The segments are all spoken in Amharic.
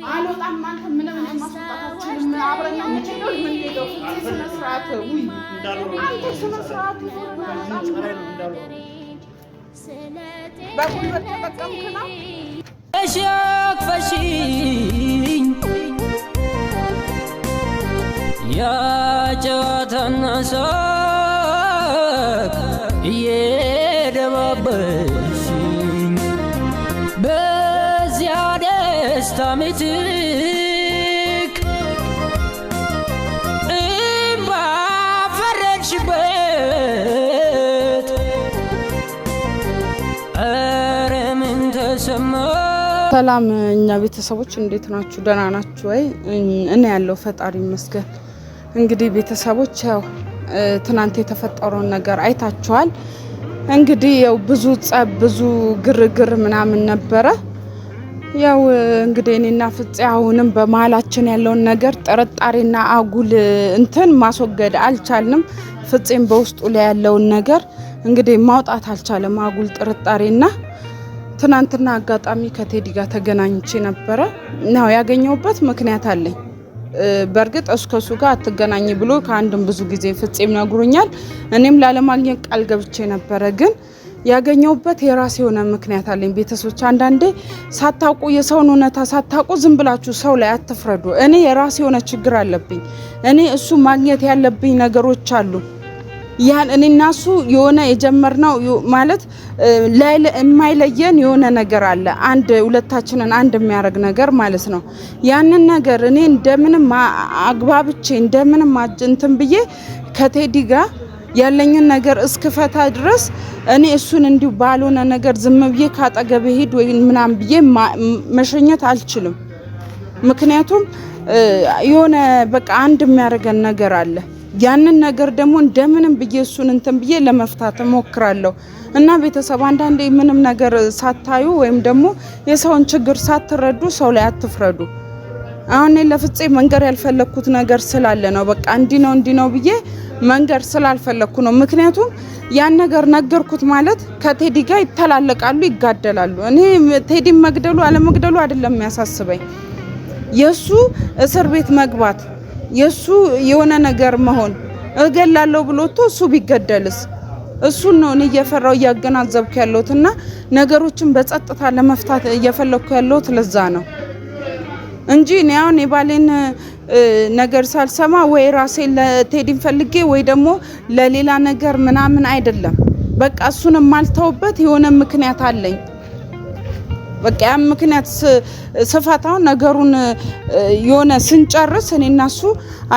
አልወጣም አንተ ምን ማስወጣታችን አብረን እንችላለን ምን ሄደው ስነ ስርዓት ውይ አንተ ስነ ስርዓት በቁልበት ተጠቀምክና እሸክፈሽኝ ያ ጨዋታና ሳቅ እየደባበሽኝ በዚያ ደስታ ምትክ እምባ ፈረድሽበት ኧረ ምን ተሰማ። ሰላም እኛ ቤተሰቦች እንዴት ናችሁ? ደህና ናችሁ ወይ? እኔ ያለው ፈጣሪ ይመስገን። እንግዲህ ቤተሰቦች ያው ትናንት የተፈጠረውን ነገር አይታችኋል። እንግዲህ ያው ብዙ ጸብ ብዙ ግርግር ምናምን ነበረ። ያው እንግዲህ እኔና ፍፄ አሁንም በመሀላችን ያለውን ነገር ጥርጣሬና አጉል እንትን ማስወገድ አልቻልንም። ፍፄም በውስጡ ላይ ያለውን ነገር እንግዲህ ማውጣት አልቻለም፣ አጉል ጥርጣሬና ትናንትና አጋጣሚ ከቴዲ ጋር ተገናኝቼ ነበረ። ነው ያገኘውበት ምክንያት አለኝ። በርግጥ እስከሱ ጋር አትገናኝ ብሎ ከአንድም ብዙ ጊዜ ፍፄም ነግሮኛል። እኔም ላለማግኘት ቃል ገብቼ ነበረ። ግን ያገኘውበት የራሴ የሆነ ምክንያት አለኝ። ቤተሰቦች አንዳንዴ ሳታውቁ የሰውን እውነታ ሳታውቁ ዝም ብላችሁ ሰው ላይ አትፍረዱ። እኔ የራሴ የሆነ ችግር አለብኝ። እኔ እሱ ማግኘት ያለብኝ ነገሮች አሉ። ያን እኔና እሱ የሆነ የጀመርነው ማለት የማይለየን የሆነ ነገር አለ። አንድ ሁለታችንን አንድ የሚያደርግ ነገር ማለት ነው። ያንን ነገር እኔ እንደምንም አግባብቼ እንደምንም እንትን ብዬ ከቴዲ ጋር ያለኝን ነገር እስክፈታ ድረስ እኔ እሱን እንዲሁ ባልሆነ ነገር ዝም ብዬ ካጠገቤ ሄድ ወይ ምናምን ብዬ መሸኘት አልችልም። ምክንያቱም የሆነ በቃ አንድ የሚያደርገን ነገር አለ። ያንን ነገር ደግሞ እንደምንም ብዬ እሱን እንትን ብዬ ለመፍታት ሞክራለሁ። እና ቤተሰብ አንዳንዴ ምንም ነገር ሳታዩ ወይም ደግሞ የሰውን ችግር ሳትረዱ ሰው ላይ አትፍረዱ። አሁን ለፍፄ መንገር ያልፈለኩት ነገር ስላለ ነው። በቃ እንዲ ነው ብዬ መንገር ስላልፈለኩ ነው። ምክንያቱም ያን ነገር ነገርኩት ማለት ከቴዲ ጋር ይተላለቃሉ፣ ይጋደላሉ። እኔ ቴዲ መግደሉ አለመግደሉ አይደለም የሚያሳስበኝ፣ የሱ እስር ቤት መግባት የሱ የሆነ ነገር መሆን እገላለሁ ብሎቶ እሱ ቢገደልስ? እሱን ነው እኔ እየፈራው እያገናዘብኩ ያለሁትና ነገሮችን በጸጥታ ለመፍታት እየፈለኩ ያለሁት ለዛ ነው እንጂ እኔ አሁን የባሌን ነገር ሳልሰማ ወይ ራሴን ለቴዲን ፈልጌ ወይ ደግሞ ለሌላ ነገር ምናምን አይደለም። በቃ እሱን ማልተውበት የሆነ ምክንያት አለኝ። በቃ ያ ምክንያት ስፋታው ነገሩን የሆነ ስንጨርስ እኔና እሱ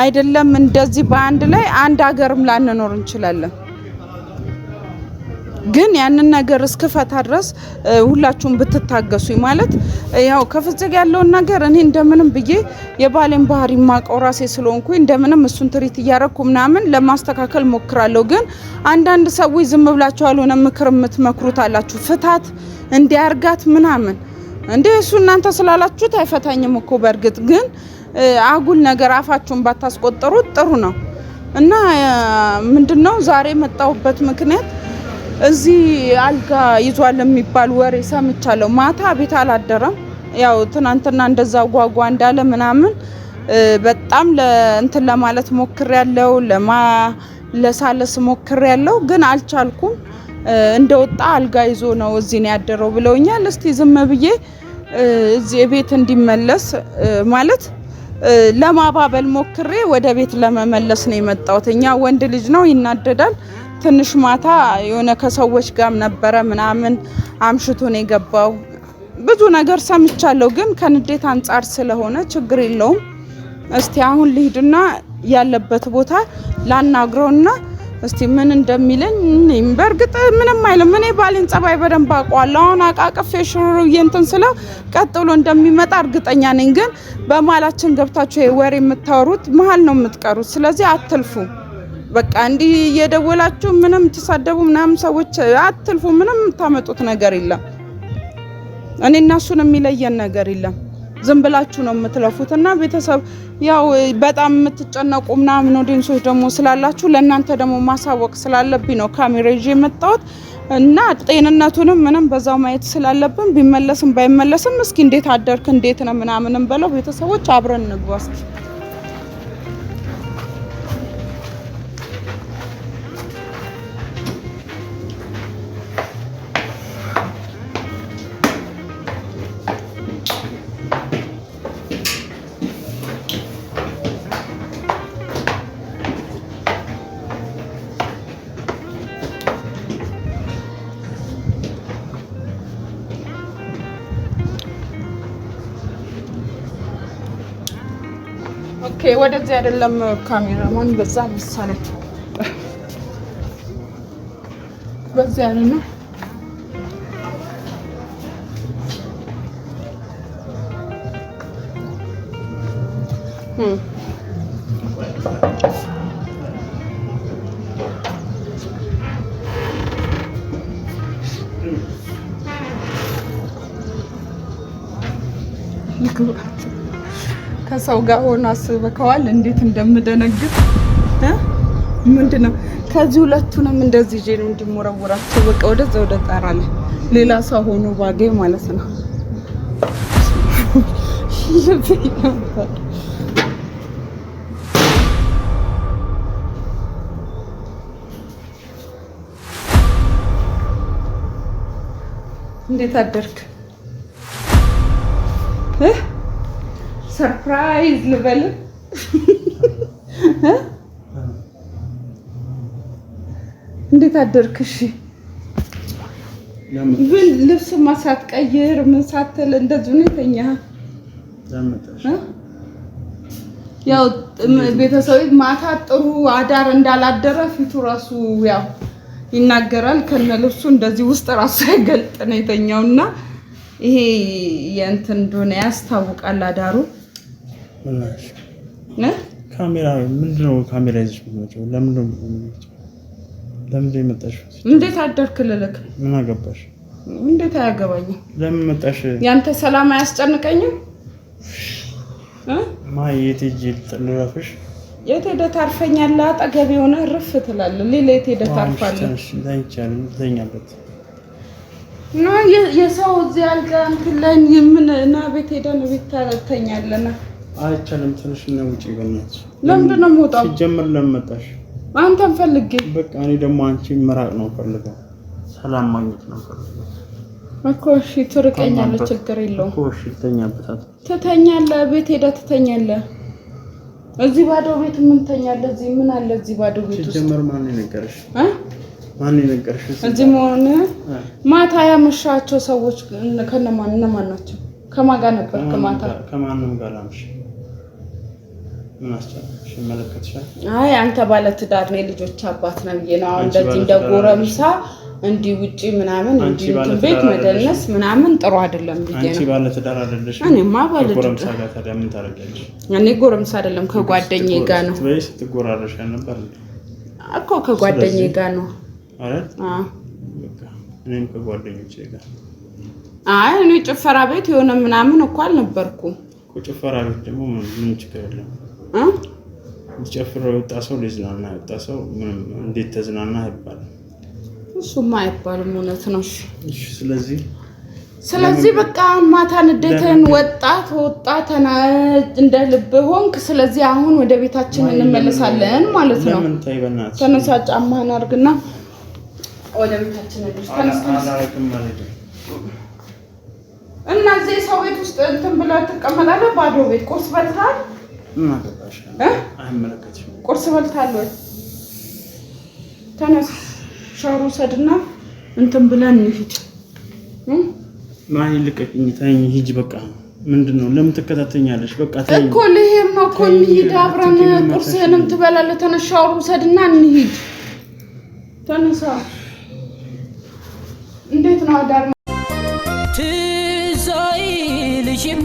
አይደለም እንደዚህ በአንድ ላይ አንድ ሀገርም ላንኖር እንችላለን። ግን ያንን ነገር እስከፈታ ድረስ ሁላችሁም ብትታገሱኝ ማለት ያው ከፍፄ ጋር ያለውን ነገር እኔ እንደምንም ብዬ የባሌን ባህሪ ማቀው ራሴ ስለሆንኩኝ እንደምንም እሱን ትሪት እያረኩ ምናምን ለማስተካከል ሞክራለሁ። ግን አንዳንድ ሰዎች ዝም ብላችሁ አልሆነ ምክር የምትመክሩት አላችሁ። ፍታት እንዲያርጋት ምናምን እንዴ እሱ እናንተ ስላላችሁት አይፈታኝም እኮ። በርግጥ ግን አጉል ነገር አፋችሁን ባታስቆጥሩት ጥሩ ነው። እና ምንድነው ዛሬ መጣሁበት ምክንያት እዚህ አልጋ ይዟል የሚባል ወሬ ሰምቻለሁ። ማታ ቤት አላደረም። ያው ትናንትና እንደዛ ጓጓ እንዳለ ምናምን በጣም ለእንትን ለማለት ሞክሬያለሁ፣ ለሳለስ ሞክሬያለሁ፣ ግን አልቻልኩም። እንደወጣ አልጋ ይዞ ነው እዚህ ነው ያደረው ብለውኛል። እስቲ ዝም ብዬ እዚህ ቤት እንዲመለስ ማለት ለማባበል ሞክሬ ወደ ቤት ለመመለስ ነው የመጣሁት። እኛ ወንድ ልጅ ነው ይናደዳል። ትንሽ ማታ የሆነ ከሰዎች ጋር ነበረ ምናምን አምሽቶ ነው የገባው። ብዙ ነገር ሰምቻለሁ፣ ግን ከንዴት አንጻር ስለሆነ ችግር የለውም። እስቲ አሁን ልሂድና ያለበት ቦታ ላናግረውና እስቲ ምን እንደሚለኝ። በርግጥ ምንም አይልም። እኔ ባሌን ጸባይ በደንብ አውቀዋለሁ። አሁን አቃቅፌ ሽሩሩ እንትን ስለው ቀጥሎ እንደሚመጣ እርግጠኛ ነኝ። ግን በማላችን ገብታችሁ ወሬ የምታወሩት መሀል ነው የምትቀሩት። ስለዚህ አትልፉ። በቃ እንዲህ እየደወላችሁ ምንም ተሳደቡ ምናምን ሰዎች አትልፉ። ምንም የምታመጡት ነገር የለም። እኔ እና እሱን የሚለየን ነገር የለም። ዝም ብላችሁ ነው የምትለፉትና ቤተሰብ ያው በጣም የምትጨነቁ ምናምን ኦዲየንሶች ደግሞ ስላላችሁ ለእናንተ ደግሞ ማሳወቅ ስላለብኝ ነው ካሜራ ይዤ የመጣሁት እና ጤንነቱንም ምንም በዛው ማየት ስላለብን ቢመለስም ባይመለስም እስኪ እንዴት አደርክ እንዴት ነው ምናምንም በለው ቤተሰቦች አብረን እንግባ እስኪ። ኦኬ ወደዚህ አይደለም ካሜራማን በዛ መሳለ በዛ አይደለም ከሰው ጋር ሆና አስበከዋል እንዴት እንደምደነግጥ ምንድነው ከዚህ ሁለቱንም እንደዚህ ይዤ ነው እንዲሞረወራቸው በቃ ወደ ጣራለ ሌላ ሰው ሆኖ ባገኝ ማለት ነው። እንዴት አደርክ? ሰርፕራይዝ ልበል እንዴት አደርክ? እሺ ግን ልብስ ማሳት ቀይር ምን ሳትል እንደዚህ ነው የተኛህ? ያው ቤተሰብ ማታ ጥሩ አዳር እንዳላደረ ፊቱ ራሱ ያው ይናገራል ከነ ልብሱ እንደዚህ ውስጥ ራሱ አይገልጥ ነው የተኛውና ይሄ የእንትን እንደሆነ ያስታውቃል አዳሩ። ካሜራ ምንድነው? ካሜራ ይዘሽ ነው? ለምን መጣሽ? እንዴት አደርክ ልልክ? ምን አገባሽ? እንዴት አያገባኝም? ለምን መጣሽ? ያንተ ሰላም አያስጨንቀኝም? የት ሂጅ ልረፍሽ? የት ሄደህ ታርፈኛለህ? አጠገቤ ሆነ እርፍ ትላለህ። ሌላ የት ሄደህ ታርፋለህ? ተኛበት ነው የሰው እዚህ አልጋ እንትን ላይ ምን እና ቤት ሄደን ቤት ታረተኛለና አይቻልም። ትንሽ ነው ውጪ በእናትሽ። ለምንድን ነው የምወጣው? ሲጀመር ለምን መጣሽ? አንተን ፈልጌ በቃ እኔ ደግሞ አንቺ መራቅ ነው ፈልገው ሰላም ማግኘት ነው ፈልገው እኮ። እሺ ትርቀኛለህ፣ ችግር የለውም እኮ። እሺ ተኛበት። ትተኛለህ፣ ቤት ሄደህ ትተኛለህ። እዚህ ባዶ ቤት ምን ትተኛለህ? እዚህ ምን አለ እዚህ ባዶ ቤት ውስጥ? ሲጀመር ማን ነገርሽ? ማን ነገርሽ? እዚህ መሆን ማታ ያመሻቸው ሰዎች ከነማን ናቸው? ከማን ጋር ነበር? ከማታ ከማንም ጋር አምሽ ምን አስቻለሽ? መለከትሻል? አይ አንተ ባለ ትዳር ነው ልጆች አባት ነው ነው እንደዚህ እንደ ጎረምሳ እንዲህ ውጪ ምናምን እንዲህ ቤት መደነስ ምናምን ጥሩ አይደለም ብዬ ነው። አንቺ ባለ ትዳር አይደለሽ? እኔማ ባለ ጎረምሳ ጋር ታዲያ ምን ታረጋለሽ? እኔ ጎረምሳ አይደለም ከጓደኛዬ ጋር ነው። ወይስ ትጎራረሽ ነበር እኮ ከጓደኛዬ ጋር ነው አይደል? በቃ እኔም ከጓደኞቼ ጋር። አይ እኔ ጭፈራ ቤት የሆነ ምናምን እኮ አልነበርኩም እኮ። ጭፈራ ቤት ደግሞ ምን ችግር የለም። ጨፍረው የወጣ ሰው ሊዝናና የወጣ ሰው እንዴት ተዝናና ይባላል? እሱማ አይባልም። እውነት ነው። እሺ ስለዚህ በቃ ማታ ንዴትን ወጣት እንደ ልብ ሆንክ። ስለዚህ አሁን ወደ ቤታችን እንመለሳለን ማለት ነው። ለምን ታይ በእናትሽ? ተነሳ፣ ጫማህን አድርግና ወደ ቤታችን እንመለሳለን። እና እዚህ ሰው ቤት ውስጥ እንትን ብለህ ትቀመጣለህ? ባዶ ቤት ቁርስ በልተሃል? ምን አገባሽ? አይመለከትሽም። ቁርስ በልተሃል ወይ? ተነስ፣ ሻወር ውሰድና እንትን ብለን እንሂድ። ማን ልቀቅኝ፣ ተይኝ፣ ሂጂ በቃ። ምንድነው? ለምን ትከታተኛለሽ? በቃ ተይኝ እኮ ልሄድ ነው እኮ። እንሂድ፣ አብረን ቁርስህንም ትበላለህ። ተነስ፣ ሻወር ውሰድና እንሂድ። ተነሳ። እንዴት ነው አዳር? ትዝ አይልሽም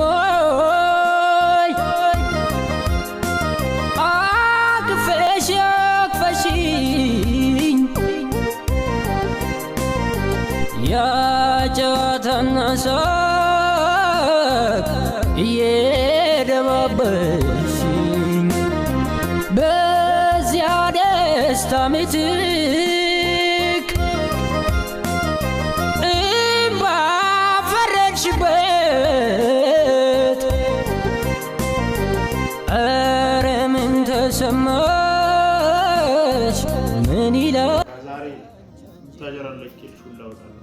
አቅፈሽኝ ያ ጨዋታና ሳቅ ደባበሽኝ በዚያ ደስታ ምትክ እምባ ፈረድሽበት። ኧረ ምን ተሰማሽ ምን ይላል ዛሬ ታጀራለች ሁላውታለሁ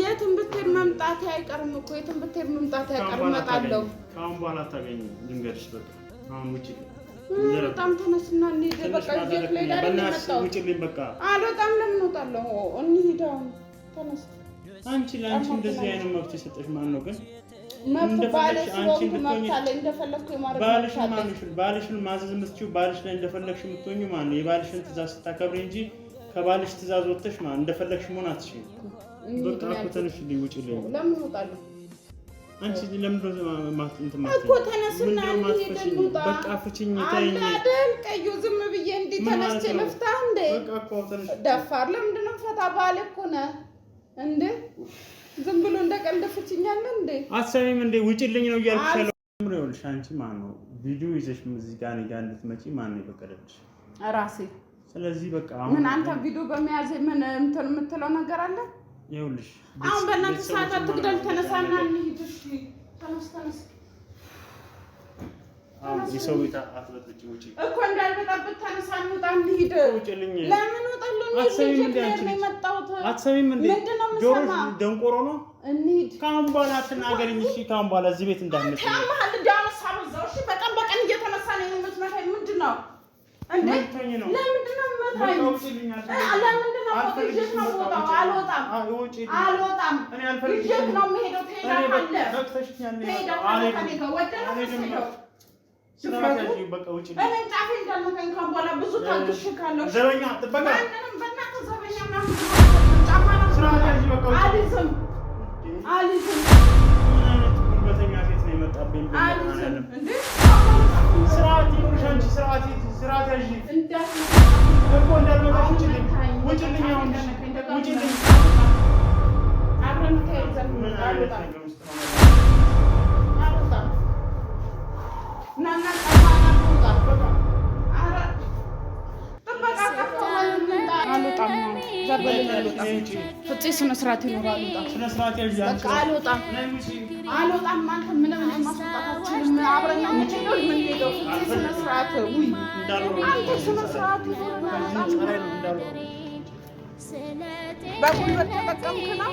የትም ብትሄድ መምጣቴ አይቀርም እኮ የትም ብትሄድ መምጣቴ አይቀርም። እመጣለሁ። ከአሁን በኋላ አታገኝም። ልንገርሽ በቃ አሁን ውጪ በጣም ተነስና እንሂድ። በቃ እዚህ ላይ ዳር ውጪልኝ በቃ አልወጣም። ለምን እወጣለሁ? እንሂድ አሁን ተነስ። አንቺ ለአንቺ እንደዚህ አይነት መብት የሰጠሽ ማን ነው ግን? መብት ባለሽ መብት አለ እንደፈለግኩ የማድረግ ባልሽን ማዘዝ የምትችይው ባልሽ ላይ እንደፈለግሽ የምትሆኚው ማን ነው? የባልሽን ትእዛዝ ስታከብሪ እንጂ ከባልሽ ትእዛዝ ወጥተሽ ማን እንደፈለግሽ መሆን አትችይም። በቃ እኮ ተነሽልኝ ውጪልኝ። ለምን እወጣለሁ? አንቺ ለምን ነው እንትን ማለት እኮ ተነስና እንሂድ እንውጣ። በቃ ፍቺኝ ታይኝ አይደል? ቀዩ ዝም ብዬ እንዲህ ተነስቼ ልፍታ እንዴ? በቃ እኮ ተነሽ። ደፋር ለምንድን ነው ፈታ ባለ እኮ ነህ እንዴ? ዝም ብሎ እንደ ቀልድ ፍቺኛለ እንዴ? አትሰሚም እንዴ? ውጪልኝ ነው እያልኩሽ ያለው። ምን ይኸውልሽ አንቺ ማን ነው ቪዲዮ ይዘሽ እዚህ ጋር እኔ ጋር እንድትመጪ ማን ነው የፈቀደልሽ? ራሴ። ስለዚህ በቃ ምን አንተ ቪዲዮ በመያዝ ምን እንትን የምትለው ነገር አለ? ይኸውልሽ አሁን በእናትህ ሰዓት አትግደል። ተነሳና እንሂድ። እሺ ተነስ። የሰው ቤት አትበጥብጪ። ውጪ እኮ እንዳልበጣበት ተነሳ፣ እንውጣ፣ እንሂድ። ውጪልኝ። ለምን እወጣለሁ? አትሰሚም እንዴ አንቺ? አትሰሚም እንዴ? ጆሮሽ ደንቆሮ ነው። እንሂድ። ከአሁን በኋላ አትናገሪኝ እሺ? ከአሁን በኋላ እዚህ ቤት እንዳትመጪ። ከመሀል ዳነሳ በዛው። እሺ በቀን እየተነሳ ነው የምትመታኝ። ምንድን ነው እንዴ? ለምንድን ነው የምትመታኝ? ለምንድን ነው ይዤሽ ነው የምወጣው? አልወጣም። እኔ አልፈልግም። ይዤሽ ነው የምሄደው። ትሄዳለህ። በቃ ውጪ። እኔ ጫፌ እንዳልነካኝ ከአሁን በኋላ ብዙ ታግሼሻለሁ። ዘበኛ ጥበቃ ማንንም በእናትህ ዘበኛ ምናምን ጫማ ነው አልይዝም። ምን አይነት ጉልበተኛ ሴት ነው የመጣብኝ? እንዴ ስርዓት ይኑርሽ አንቺ። ስርዓት ያዥ እኮ እንዳልመጣሽ ውጪልኝ። ውጪልኝ አሁን ውጪልኝ። አብረን ተያይዘን ምን አይነት ነገር ውስጥ ነው? ስነ ስርዓት ይኖራል። አልወጣም። አንተ ምንም ማስወጣት አትችልም። አብረን ነው የምንሄደው። ስነ ስርዓት በጉልበት ተጠቀምክ ነው